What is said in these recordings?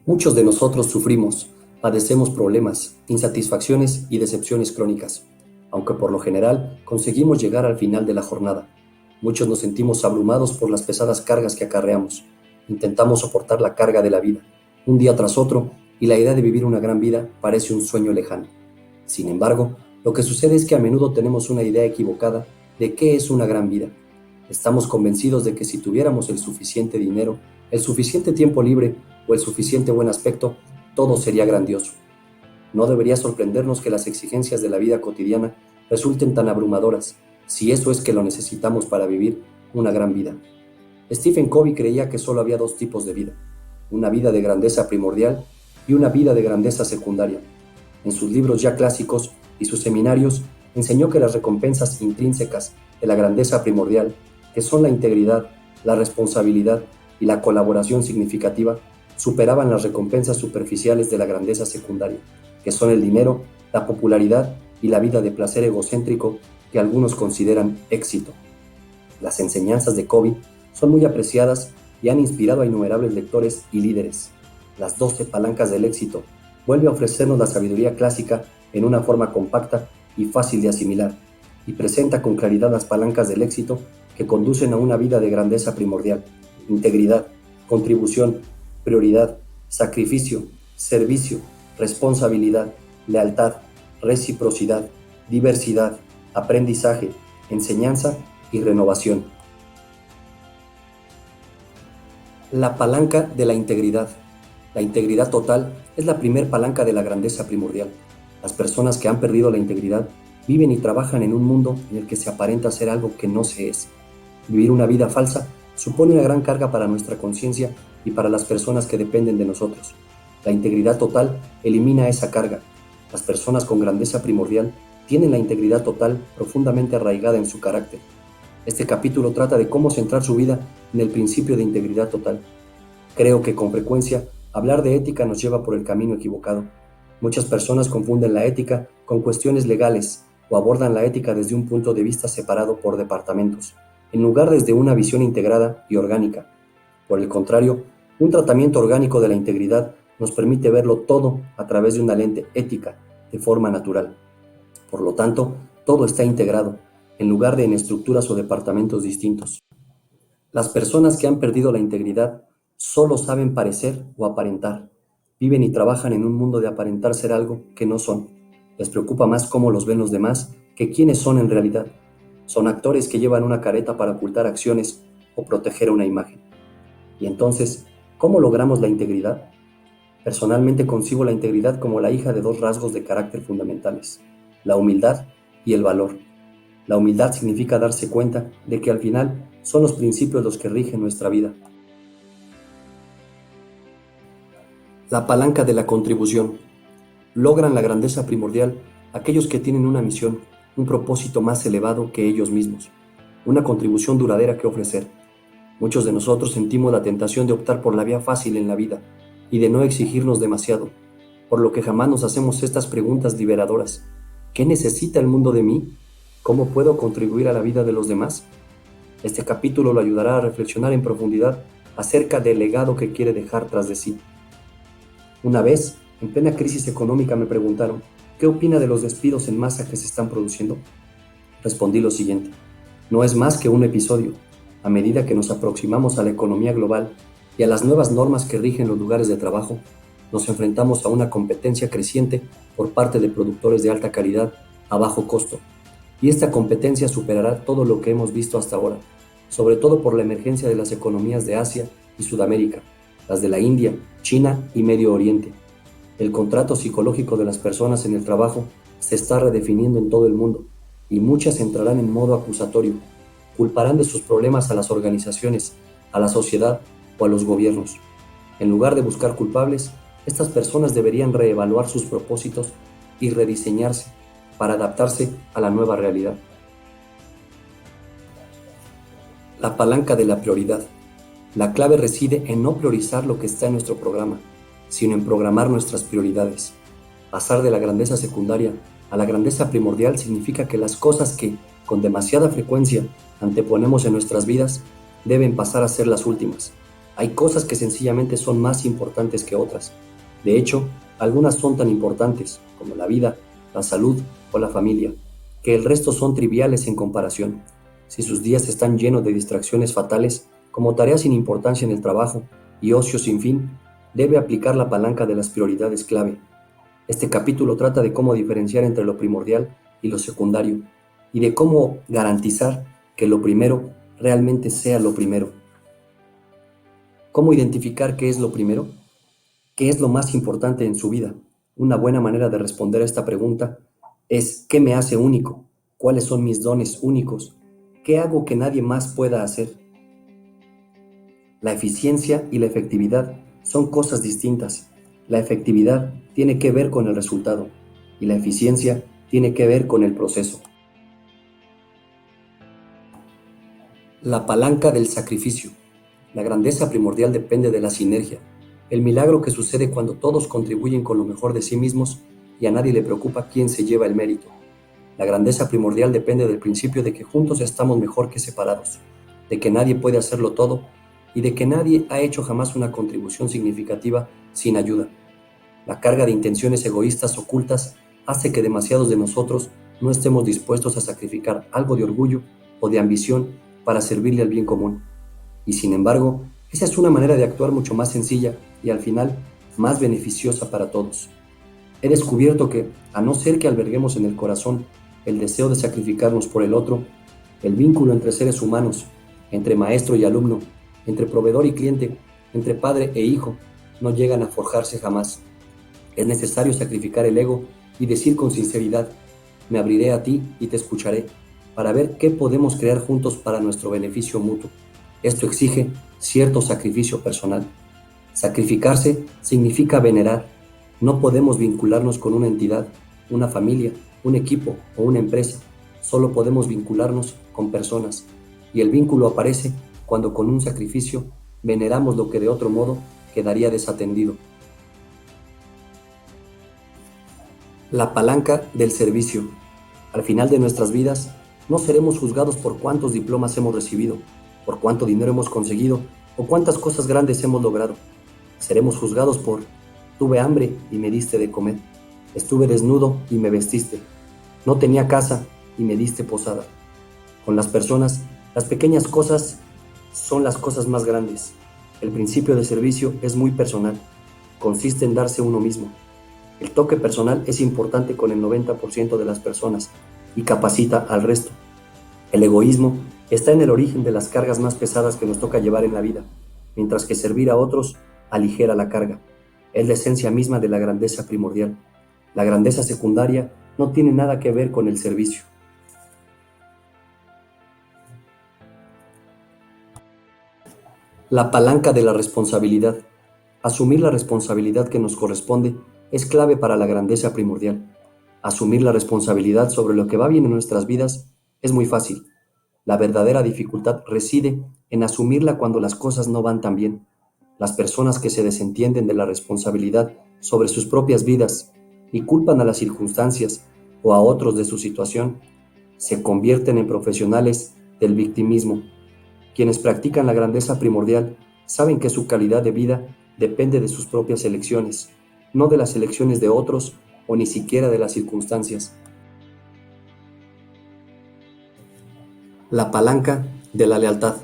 Muchos de nosotros sufrimos, padecemos problemas, insatisfacciones y decepciones crónicas, aunque por lo general conseguimos llegar al final de la jornada. Muchos nos sentimos abrumados por las pesadas cargas que acarreamos. Intentamos soportar la carga de la vida, un día tras otro, y la idea de vivir una gran vida parece un sueño lejano. Sin embargo, lo que sucede es que a menudo tenemos una idea equivocada de qué es una gran vida. Estamos convencidos de que si tuviéramos el suficiente dinero, el suficiente tiempo libre o el suficiente buen aspecto, todo sería grandioso. No debería sorprendernos que las exigencias de la vida cotidiana resulten tan abrumadoras, si eso es que lo necesitamos para vivir una gran vida. Stephen Covey creía que solo había dos tipos de vida, una vida de grandeza primordial y una vida de grandeza secundaria. En sus libros ya clásicos y sus seminarios, enseñó que las recompensas intrínsecas de la grandeza primordial, que son la integridad, la responsabilidad y la colaboración significativa, superaban las recompensas superficiales de la grandeza secundaria, que son el dinero, la popularidad y la vida de placer egocéntrico que algunos consideran éxito. Las enseñanzas de Covey son muy apreciadas y han inspirado a innumerables lectores y líderes. Las 12 palancas del éxito vuelve a ofrecernos la sabiduría clásica en una forma compacta y fácil de asimilar, y presenta con claridad las palancas del éxito que conducen a una vida de grandeza primordial: integridad, contribución, prioridad, sacrificio, servicio, responsabilidad, lealtad, reciprocidad, diversidad, aprendizaje, enseñanza y renovación. La palanca de la integridad. La integridad total es la primer palanca de la grandeza primordial. Las personas que han perdido la integridad viven y trabajan en un mundo en el que se aparenta ser algo que no se es. Vivir una vida falsa supone una gran carga para nuestra conciencia y para las personas que dependen de nosotros. La integridad total elimina esa carga. Las personas con grandeza primordial tienen la integridad total profundamente arraigada en su carácter. Este capítulo trata de cómo centrar su vida en el principio de integridad total. Creo que con frecuencia hablar de ética nos lleva por el camino equivocado. Muchas personas confunden la ética con cuestiones legales o abordan la ética desde un punto de vista separado por departamentos, en lugar desde una visión integrada y orgánica. Por el contrario, un tratamiento orgánico de la integridad nos permite verlo todo a través de una lente ética, de forma natural. Por lo tanto, todo está integrado, en lugar de en estructuras o departamentos distintos. Las personas que han perdido la integridad solo saben parecer o aparentar. Viven y trabajan en un mundo de aparentar ser algo que no son. Les preocupa más cómo los ven los demás que quiénes son en realidad. Son actores que llevan una careta para ocultar acciones o proteger una imagen. Y entonces, ¿cómo logramos la integridad? Personalmente concibo la integridad como la hija de dos rasgos de carácter fundamentales: la humildad y el valor. La humildad significa darse cuenta de que al final son los principios los que rigen nuestra vida. La palanca de la contribución. Logran la grandeza primordial aquellos que tienen una misión, un propósito más elevado que ellos mismos, una contribución duradera que ofrecer. Muchos de nosotros sentimos la tentación de optar por la vía fácil en la vida y de no exigirnos demasiado, por lo que jamás nos hacemos estas preguntas liberadoras. ¿Qué necesita el mundo de mí? ¿Cómo puedo contribuir a la vida de los demás? Este capítulo lo ayudará a reflexionar en profundidad acerca del legado que quiere dejar tras de sí. Una vez, en plena crisis económica, me preguntaron: ¿qué opina de los despidos en masa que se están produciendo? Respondí lo siguiente: no es más que un episodio. A medida que nos aproximamos a la economía global y a las nuevas normas que rigen los lugares de trabajo, nos enfrentamos a una competencia creciente por parte de productores de alta calidad a bajo costo. Y esta competencia superará todo lo que hemos visto hasta ahora, sobre todo por la emergencia de las economías de Asia y Sudamérica, las de la India, China y Medio Oriente. El contrato psicológico de las personas en el trabajo se está redefiniendo en todo el mundo, y muchas entrarán en modo acusatorio. Culparán de sus problemas a las organizaciones, a la sociedad o a los gobiernos. En lugar de buscar culpables, estas personas deberían reevaluar sus propósitos y rediseñarse para adaptarse a la nueva realidad. La palanca de la prioridad. La clave reside en no priorizar lo que está en nuestro programa, sino en programar nuestras prioridades. Pasar de la grandeza secundaria a la grandeza primordial significa que las cosas que, con demasiada frecuencia, anteponemos en nuestras vidas, deben pasar a ser las últimas. Hay cosas que sencillamente son más importantes que otras. De hecho, algunas son tan importantes, como la vida, la salud o la familia, que el resto son triviales en comparación. Si sus días están llenos de distracciones fatales, como tareas sin importancia en el trabajo y ocio sin fin, debe aplicar la palanca de las prioridades clave. Este capítulo trata de cómo diferenciar entre lo primordial y lo secundario, y de cómo garantizar que lo primero realmente sea lo primero. ¿Cómo identificar qué es lo primero? ¿Qué es lo más importante en su vida? Una buena manera de responder a esta pregunta es ¿qué me hace único? ¿Cuáles son mis dones únicos? ¿Qué hago que nadie más pueda hacer? La eficiencia y la efectividad son cosas distintas. La efectividad tiene que ver con el resultado y la eficiencia tiene que ver con el proceso. La palanca del sacrificio. La grandeza primordial depende de la sinergia, el milagro que sucede cuando todos contribuyen con lo mejor de sí mismos y a nadie le preocupa quién se lleva el mérito. La grandeza primordial depende del principio de que juntos estamos mejor que separados, de que nadie puede hacerlo todo y de que nadie ha hecho jamás una contribución significativa sin ayuda. La carga de intenciones egoístas ocultas hace que demasiados de nosotros no estemos dispuestos a sacrificar algo de orgullo o de ambición para servirle al bien común. Y sin embargo, esa es una manera de actuar mucho más sencilla y al final más beneficiosa para todos. He descubierto que, a no ser que alberguemos en el corazón el deseo de sacrificarnos por el otro, el vínculo entre seres humanos, entre maestro y alumno, entre proveedor y cliente, entre padre e hijo, no llegan a forjarse jamás. Es necesario sacrificar el ego y decir con sinceridad, me abriré a ti y te escucharé, para ver qué podemos crear juntos para nuestro beneficio mutuo. Esto exige cierto sacrificio personal. Sacrificarse significa venerar. No podemos vincularnos con una entidad, una familia, un equipo o una empresa. Solo podemos vincularnos con personas. Y el vínculo aparece cuando con un sacrificio veneramos lo que de otro modo quedaría desatendido. La palanca del servicio. Al final de nuestras vidas, no seremos juzgados por cuántos diplomas hemos recibido, por cuánto dinero hemos conseguido o cuántas cosas grandes hemos logrado. Seremos juzgados por tuve hambre y me diste de comer, estuve desnudo y me vestiste, no tenía casa y me diste posada. Con las personas, las pequeñas cosas son las cosas más grandes. El principio de servicio es muy personal, consiste en darse uno mismo. El toque personal es importante con el 90% de las personas y capacita al resto. El egoísmo está en el origen de las cargas más pesadas que nos toca llevar en la vida, mientras que servir a otros aligera la carga. Es la esencia misma de la grandeza primordial. La grandeza secundaria no tiene nada que ver con el servicio. La palanca de la responsabilidad. Asumir la responsabilidad que nos corresponde es clave para la grandeza primordial. Asumir la responsabilidad sobre lo que va bien en nuestras vidas es muy fácil. La verdadera dificultad reside en asumirla cuando las cosas no van tan bien. Las personas que se desentienden de la responsabilidad sobre sus propias vidas y culpan a las circunstancias o a otros de su situación, se convierten en profesionales del victimismo. Quienes practican la grandeza primordial saben que su calidad de vida depende de sus propias elecciones, no de las elecciones de otros o ni siquiera de las circunstancias. La palanca de la lealtad.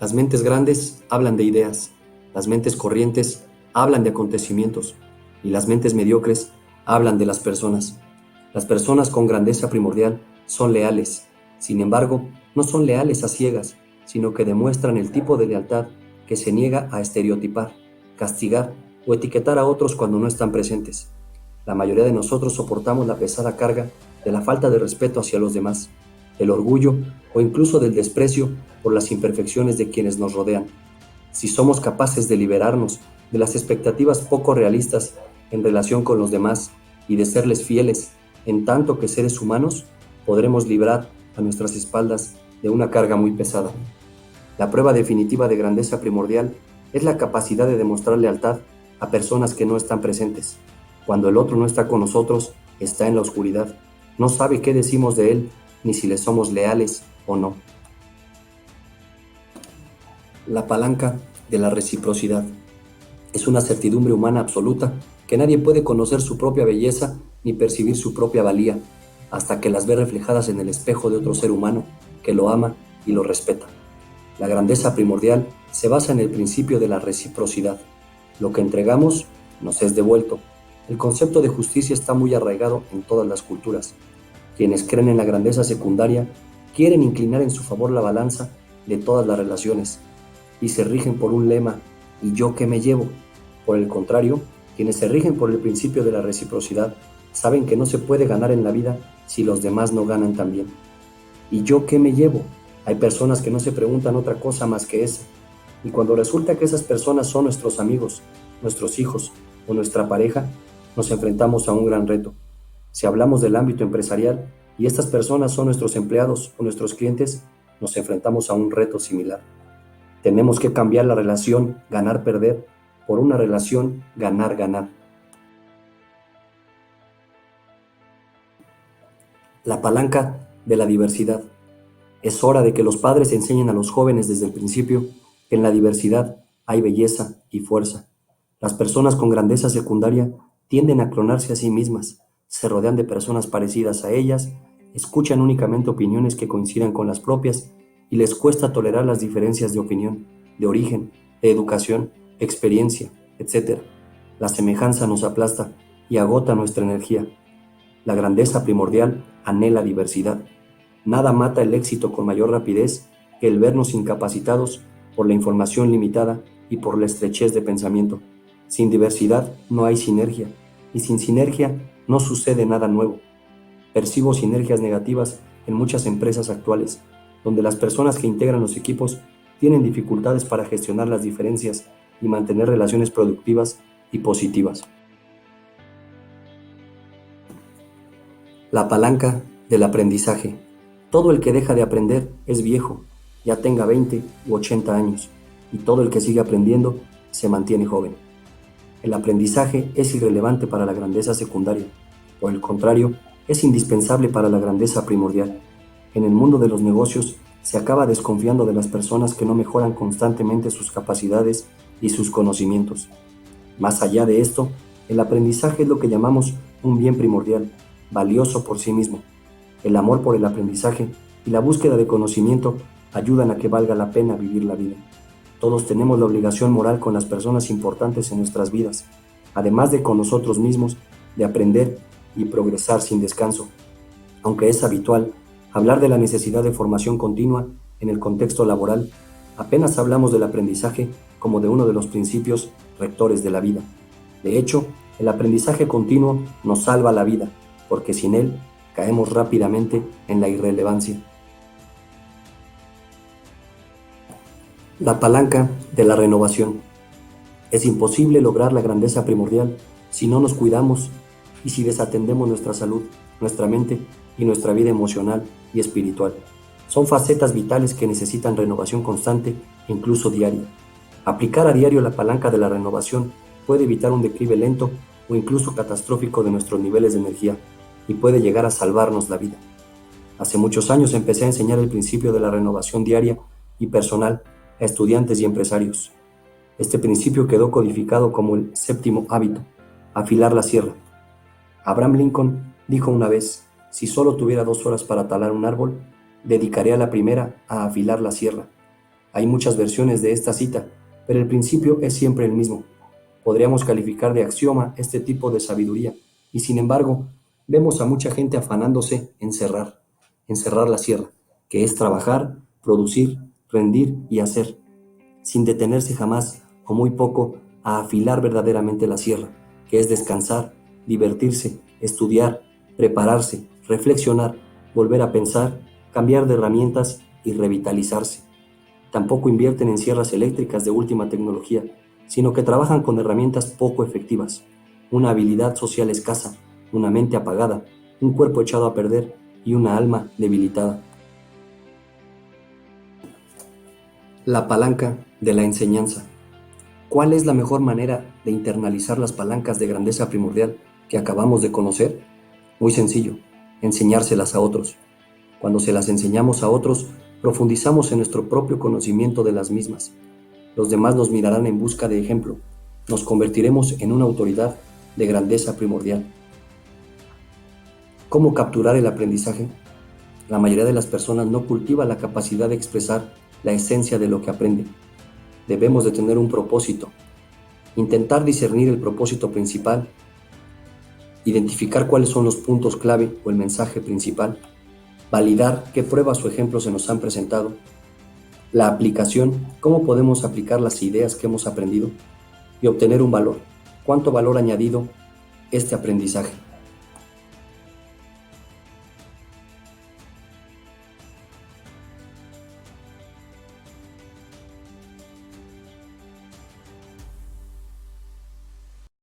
Las mentes grandes hablan de ideas, las mentes corrientes hablan de acontecimientos y las mentes mediocres hablan de las personas. Las personas con grandeza primordial son leales, sin embargo, no son leales a ciegas, sino que demuestran el tipo de lealtad que se niega a estereotipar, castigar o etiquetar a otros cuando no están presentes. La mayoría de nosotros soportamos la pesada carga de la falta de respeto hacia los demás, del orgullo o incluso del desprecio por las imperfecciones de quienes nos rodean. Si somos capaces de liberarnos de las expectativas poco realistas en relación con los demás y de serles fieles en tanto que seres humanos, podremos librar a nuestras espaldas de una carga muy pesada. La prueba definitiva de grandeza primordial es la capacidad de demostrar lealtad a personas que no están presentes. Cuando el otro no está con nosotros, está en la oscuridad, no sabe qué decimos de él, ni si le somos leales o no. La palanca de la reciprocidad. Es una certidumbre humana absoluta que nadie puede conocer su propia belleza ni percibir su propia valía hasta que las ve reflejadas en el espejo de otro ser humano que lo ama y lo respeta. La grandeza primordial se basa en el principio de la reciprocidad. Lo que entregamos nos es devuelto. El concepto de justicia está muy arraigado en todas las culturas. Quienes creen en la grandeza secundaria quieren inclinar en su favor la balanza de todas las relaciones y se rigen por un lema: ¿y yo qué me llevo? Por el contrario, quienes se rigen por el principio de la reciprocidad saben que no se puede ganar en la vida si los demás no ganan también. ¿Y yo qué me llevo? Hay personas que no se preguntan otra cosa más que esa. Y cuando resulta que esas personas son nuestros amigos, nuestros hijos o nuestra pareja, nos enfrentamos a un gran reto. Si hablamos del ámbito empresarial y estas personas son nuestros empleados o nuestros clientes, nos enfrentamos a un reto similar. Tenemos que cambiar la relación ganar-perder por una relación ganar-ganar. La palanca de la diversidad. Es hora de que los padres enseñen a los jóvenes desde el principio que en la diversidad hay belleza y fuerza. Las personas con grandeza secundaria tienden a clonarse a sí mismas, se rodean de personas parecidas a ellas, escuchan únicamente opiniones que coincidan con las propias y les cuesta tolerar las diferencias de opinión, de origen, de educación, experiencia, etc. La semejanza nos aplasta y agota nuestra energía. La grandeza primordial anhela diversidad. Nada mata el éxito con mayor rapidez que el vernos incapacitados por la información limitada y por la estrechez de pensamiento. Sin diversidad no hay sinergia, y sin sinergia no sucede nada nuevo. Percibo sinergias negativas en muchas empresas actuales, donde las personas que integran los equipos tienen dificultades para gestionar las diferencias y mantener relaciones productivas y positivas. La palanca del aprendizaje. Todo el que deja de aprender es viejo, ya tenga 20 u 80 años, y todo el que sigue aprendiendo se mantiene joven. El aprendizaje es irrelevante para la grandeza secundaria, por el contrario, es indispensable para la grandeza primordial. En el mundo de los negocios se acaba desconfiando de las personas que no mejoran constantemente sus capacidades y sus conocimientos. Más allá de esto, el aprendizaje es lo que llamamos un bien primordial, valioso por sí mismo. El amor por el aprendizaje y la búsqueda de conocimiento ayudan a que valga la pena vivir la vida. Todos tenemos la obligación moral con las personas importantes en nuestras vidas, además de con nosotros mismos, de aprender y progresar sin descanso. Aunque es habitual hablar de la necesidad de formación continua en el contexto laboral, apenas hablamos del aprendizaje como de uno de los principios rectores de la vida. De hecho, el aprendizaje continuo nos salva la vida, porque sin él caemos rápidamente en la irrelevancia. La palanca de la renovación. Es imposible lograr la grandeza primordial si no nos cuidamos y si desatendemos nuestra salud, nuestra mente y nuestra vida emocional y espiritual. Son facetas vitales que necesitan renovación constante e incluso diaria. Aplicar a diario la palanca de la renovación puede evitar un declive lento o incluso catastrófico de nuestros niveles de energía y puede llegar a salvarnos la vida. Hace muchos años empecé a enseñar el principio de la renovación diaria y personal a estudiantes y empresarios. Este principio quedó codificado como el séptimo hábito: afilar la sierra. Abraham Lincoln dijo una vez: si solo tuviera 2 horas para talar un árbol, dedicaría la primera a afilar la sierra. Hay muchas versiones de esta cita, pero el principio es siempre el mismo. Podríamos calificar de axioma este tipo de sabiduría, y sin embargo, vemos a mucha gente afanándose en cerrar la sierra, que es trabajar, producir, rendir y hacer, sin detenerse jamás o muy poco a afilar verdaderamente la sierra, que es descansar, divertirse, estudiar, prepararse, reflexionar, volver a pensar, cambiar de herramientas y revitalizarse. Tampoco invierten en sierras eléctricas de última tecnología, sino que trabajan con herramientas poco efectivas, una habilidad social escasa, una mente apagada, un cuerpo echado a perder y una alma debilitada. La palanca de la enseñanza. ¿Cuál es la mejor manera de internalizar las palancas de grandeza primordial que acabamos de conocer? Muy sencillo: enseñárselas a otros. Cuando se las enseñamos a otros, profundizamos en nuestro propio conocimiento de las mismas. Los demás nos mirarán en busca de ejemplo. Nos convertiremos en una autoridad de grandeza primordial. ¿Cómo capturar el aprendizaje? La mayoría de las personas no cultiva la capacidad de expresar la esencia de lo que aprende. Debemos de tener un propósito, intentar discernir el propósito principal, identificar cuáles son los puntos clave o el mensaje principal, validar qué pruebas o ejemplos se nos han presentado, la aplicación, cómo podemos aplicar las ideas que hemos aprendido y obtener un valor, cuánto valor añadido este aprendizaje.